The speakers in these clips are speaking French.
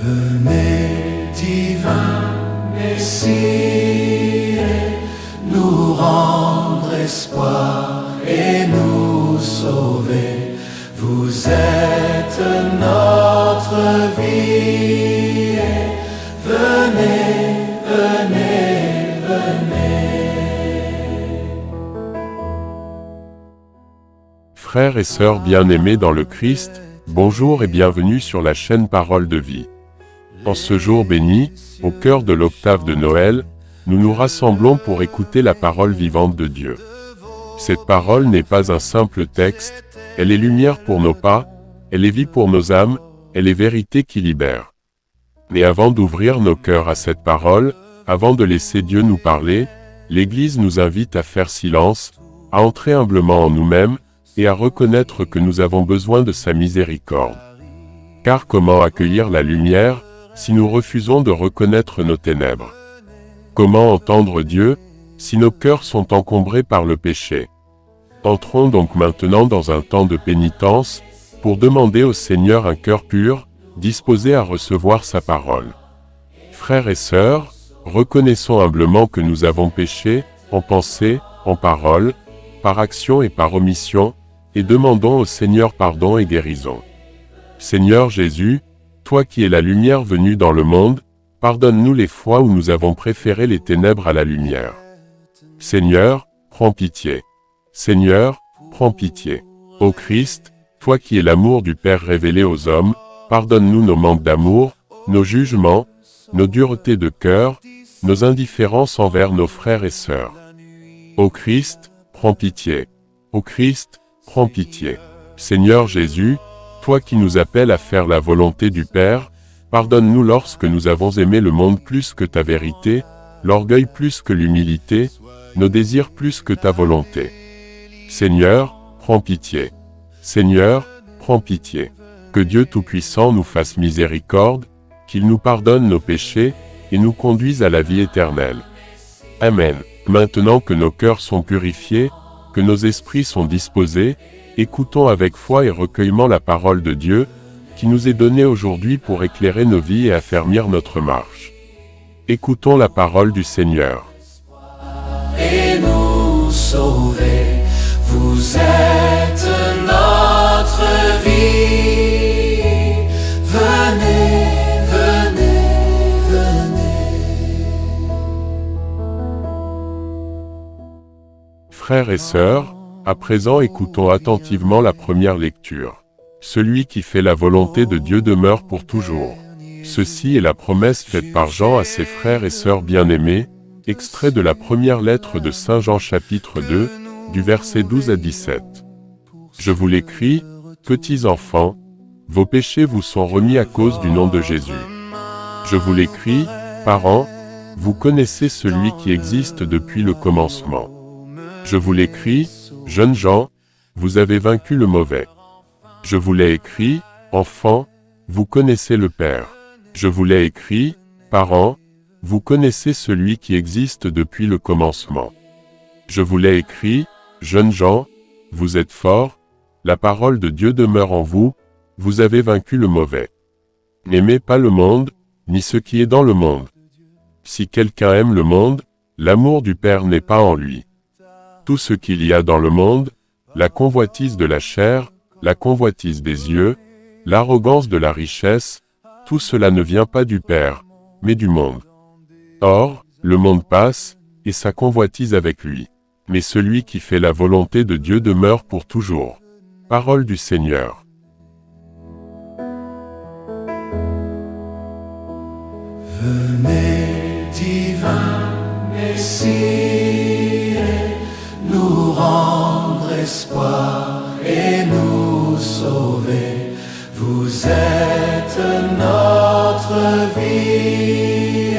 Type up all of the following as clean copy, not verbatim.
Venez, divin Messie, nous rendre espoir et nous sauver. Vous êtes notre vie. Venez, venez, venez. Frères et sœurs bien-aimés dans le Christ, bonjour et bienvenue sur la chaîne Parole de Vie. En ce jour béni, au cœur de l'octave de Noël, nous nous rassemblons pour écouter la parole vivante de Dieu. Cette parole n'est pas un simple texte, elle est lumière pour nos pas, elle est vie pour nos âmes, elle est vérité qui libère. Mais avant d'ouvrir nos cœurs à cette parole, avant de laisser Dieu nous parler, l'Église nous invite à faire silence, à entrer humblement en nous-mêmes, et à reconnaître que nous avons besoin de sa miséricorde. Car comment accueillir la lumière, si nous refusons de reconnaître nos ténèbres? Comment entendre Dieu, si nos cœurs sont encombrés par le péché? Entrons donc maintenant dans un temps de pénitence, pour demander au Seigneur un cœur pur, disposé à recevoir sa parole. Frères et sœurs, reconnaissons humblement que nous avons péché, en pensée, en parole, par action et par omission, et demandons au Seigneur pardon et guérison. Seigneur Jésus, toi qui es la lumière venue dans le monde, pardonne-nous les fois où nous avons préféré les ténèbres à la lumière. Seigneur, prends pitié. Seigneur, prends pitié. Ô Christ, toi qui es l'amour du Père révélé aux hommes, pardonne-nous nos manques d'amour, nos jugements, nos duretés de cœur, nos indifférences envers nos frères et sœurs. Ô Christ, prends pitié. Ô Christ, prends pitié. Seigneur Jésus, toi qui nous appelles à faire la volonté du Père, pardonne-nous lorsque nous avons aimé le monde plus que ta vérité, l'orgueil plus que l'humilité, nos désirs plus que ta volonté. Seigneur, prends pitié. Seigneur, prends pitié. Que Dieu Tout-Puissant nous fasse miséricorde, qu'il nous pardonne nos péchés, et nous conduise à la vie éternelle. Amen. Maintenant que nos cœurs sont purifiés, que nos esprits sont disposés, écoutons avec foi et recueillement la parole de Dieu, qui nous est donnée aujourd'hui pour éclairer nos vies et affermir notre marche. Écoutons la parole du Seigneur. Et nous sauver, vous êtes notre vie. Venez, venez, venez. Frères et sœurs, à présent écoutons attentivement la première lecture. Celui qui fait la volonté de Dieu demeure pour toujours. Ceci est la promesse faite par Jean à ses frères et sœurs bien-aimés, extrait de la première lettre de Saint Jean chapitre 2, du verset 12 à 17. Je vous l'écris, petits enfants, vos péchés vous sont remis à cause du nom de Jésus. Je vous l'écris, parents, vous connaissez celui qui existe depuis le commencement. Je vous l'écris, jeunes gens, vous avez vaincu le mauvais. Je vous l'ai écrit, enfants, vous connaissez le Père. Je vous l'ai écrit, parents, vous connaissez celui qui existe depuis le commencement. Je vous l'ai écrit, jeunes gens, vous êtes forts, la parole de Dieu demeure en vous, vous avez vaincu le mauvais. N'aimez pas le monde, ni ce qui est dans le monde. Si quelqu'un aime le monde, l'amour du Père n'est pas en lui. Tout ce qu'il y a dans le monde, la convoitise de la chair, la convoitise des yeux, l'arrogance de la richesse, tout cela ne vient pas du Père, mais du monde. Or, le monde passe, et sa convoitise avec lui. Mais celui qui fait la volonté de Dieu demeure pour toujours. Parole du Seigneur. Venez, divin Messie, nous rendre espoir et nous sauver. Vous êtes notre vie.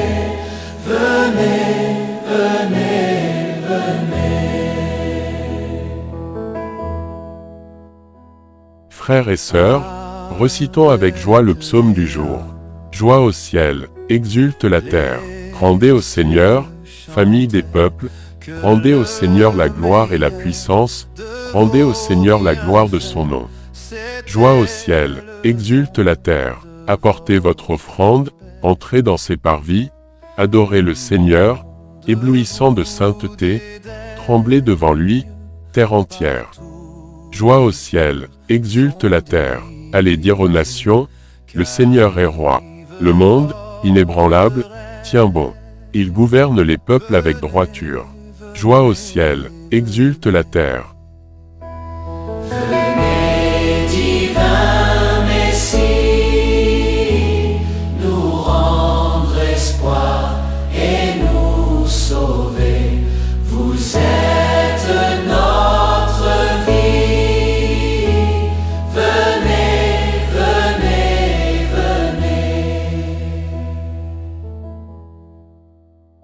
Venez, venez, venez. Frères et sœurs, recitons avec joie le psaume du jour. Joie au ciel, exulte la terre. Rendez au Seigneur, famille des peuples, rendez au Seigneur la gloire et la puissance, rendez au Seigneur la gloire de son nom. Joie au ciel, exulte la terre. Apportez votre offrande, entrez dans ses parvis, adorez le Seigneur, éblouissant de sainteté, tremblez devant lui, terre entière. Joie au ciel, exulte la terre. Allez dire aux nations, le Seigneur est roi. Le monde, inébranlable, tient bon. Il gouverne les peuples avec droiture. Joie au ciel, exulte la terre. Venez, divin Messie, nous rendre espoir et nous sauver. Vous êtes notre vie. Venez, venez, venez.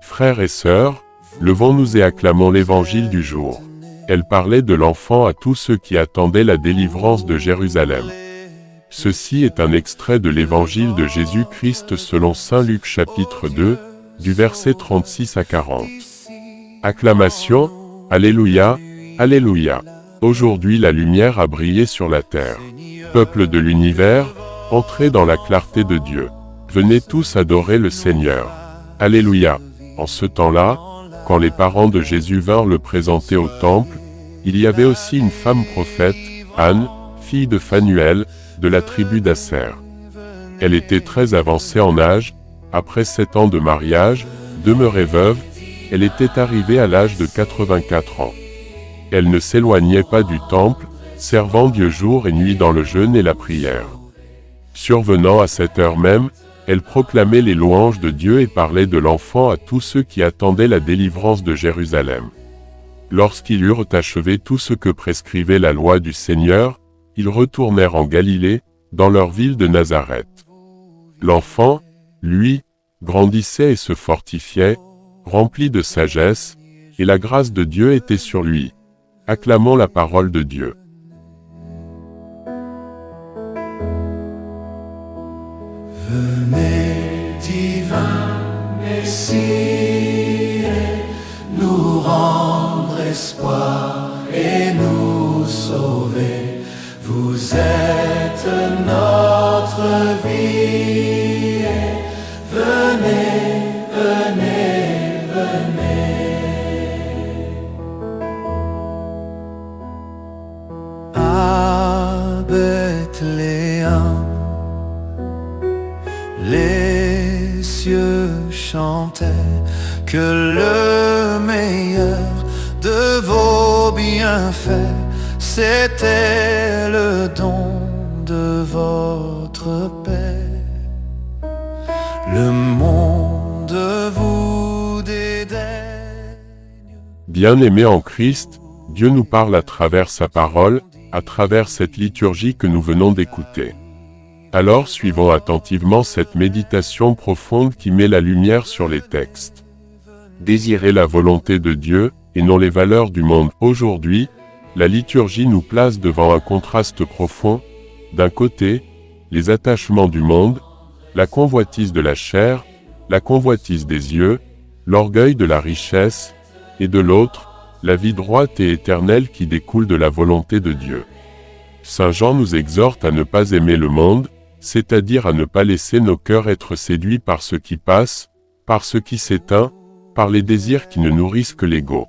Frères et sœurs, levons-nous et acclamons l'évangile du jour. Elle parlait de l'enfant à tous ceux qui attendaient la délivrance de Jérusalem. Ceci est un extrait de l'évangile de Jésus-Christ selon saint Luc chapitre 2, du verset 36 à 40. Acclamation, Alléluia, Alléluia. Aujourd'hui la lumière a brillé sur la terre. Peuple de l'univers, entrez dans la clarté de Dieu. Venez tous adorer le Seigneur. Alléluia. En ce temps-là, quand les parents de Jésus vinrent le présenter au temple, il y avait aussi une femme prophète, Anne, fille de Phanuel, de la tribu d'Asser. Elle était très avancée en âge, après 7 ans de mariage, demeurée veuve, elle était arrivée à l'âge de 84 ans. Elle ne s'éloignait pas du temple, servant Dieu jour et nuit dans le jeûne et la prière. Survenant à cette heure même, elle proclamait les louanges de Dieu et parlait de l'enfant à tous ceux qui attendaient la délivrance de Jérusalem. Lorsqu'ils eurent achevé tout ce que prescrivait la loi du Seigneur, ils retournèrent en Galilée, dans leur ville de Nazareth. L'enfant, lui, grandissait et se fortifiait, rempli de sagesse, et la grâce de Dieu était sur lui. Acclamons la parole de Dieu. Venez, divin Messie, nous rendre espoir et nous sauver. Vous êtes notre vie. Venez, venez, venez. À Bethléem, les cieux chantaient que le meilleur de vos bienfaits, c'était le don de votre paix. Le monde vous dédaigne. Bien-aimés en Christ, Dieu nous parle à travers sa parole, à travers cette liturgie que nous venons d'écouter. Alors suivons attentivement cette méditation profonde qui met la lumière sur les textes. Désirez la volonté de Dieu, et non les valeurs du monde. Aujourd'hui, la liturgie nous place devant un contraste profond. D'un côté, les attachements du monde, la convoitise de la chair, la convoitise des yeux, l'orgueil de la richesse, et de l'autre, la vie droite et éternelle qui découle de la volonté de Dieu. Saint Jean nous exhorte à ne pas aimer le monde, c'est-à-dire à ne pas laisser nos cœurs être séduits par ce qui passe, par ce qui s'éteint, par les désirs qui ne nourrissent que l'ego.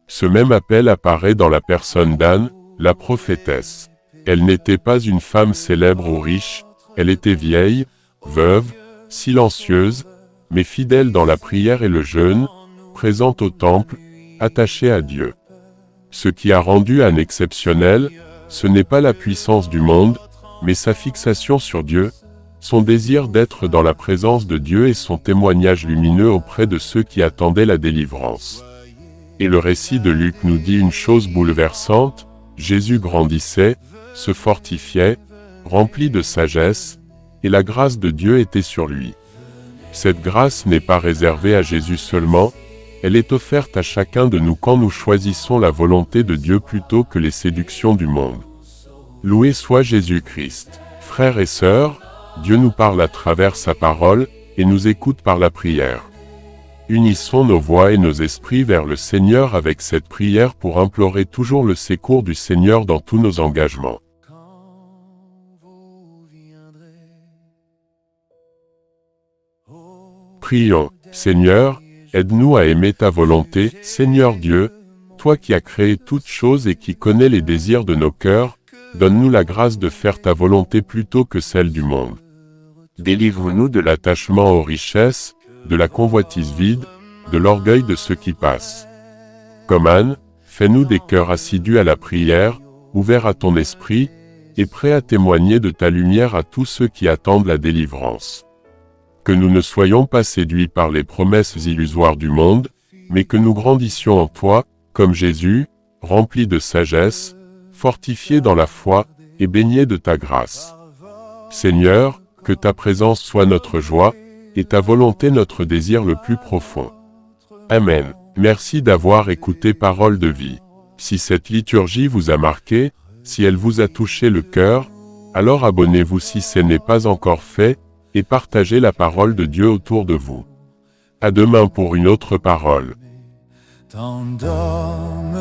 Ce même appel apparaît dans la personne d'Anne, la prophétesse. Elle n'était pas une femme célèbre ou riche, elle était vieille, veuve, silencieuse, mais fidèle dans la prière et le jeûne, présente au temple, attachée à Dieu. Ce qui a rendu Anne exceptionnelle, ce n'est pas la puissance du monde, mais sa fixation sur Dieu, son désir d'être dans la présence de Dieu et son témoignage lumineux auprès de ceux qui attendaient la délivrance. Et le récit de Luc nous dit une chose bouleversante, Jésus grandissait, se fortifiait, rempli de sagesse, et la grâce de Dieu était sur lui. Cette grâce n'est pas réservée à Jésus seulement, elle est offerte à chacun de nous quand nous choisissons la volonté de Dieu plutôt que les séductions du monde. Loué soit Jésus-Christ. Frères et sœurs, Dieu nous parle à travers sa parole, et nous écoute par la prière. Unissons nos voix et nos esprits vers le Seigneur avec cette prière pour implorer toujours le secours du Seigneur dans tous nos engagements. Prions. Seigneur, aide-nous à aimer ta volonté, Seigneur Dieu, toi qui as créé toutes choses et qui connais les désirs de nos cœurs, donne-nous la grâce de faire ta volonté plutôt que celle du monde. Délivre-nous de l'attachement aux richesses, de la convoitise vide, de l'orgueil de ceux qui passent. Comme Anne, fais-nous des cœurs assidus à la prière, ouverts à ton esprit, et prêts à témoigner de ta lumière à tous ceux qui attendent la délivrance. Que nous ne soyons pas séduits par les promesses illusoires du monde, mais que nous grandissions en toi, comme Jésus, remplis de sagesse, fortifiés dans la foi, et baignés de ta grâce. Seigneur, que ta présence soit notre joie, et ta volonté notre désir le plus profond. Amen. Merci d'avoir écouté Parole de vie. Si cette liturgie vous a marqué, si elle vous a touché le cœur, alors abonnez-vous si ce n'est pas encore fait, et partagez la parole de Dieu autour de vous. À demain pour une autre parole. T'endormes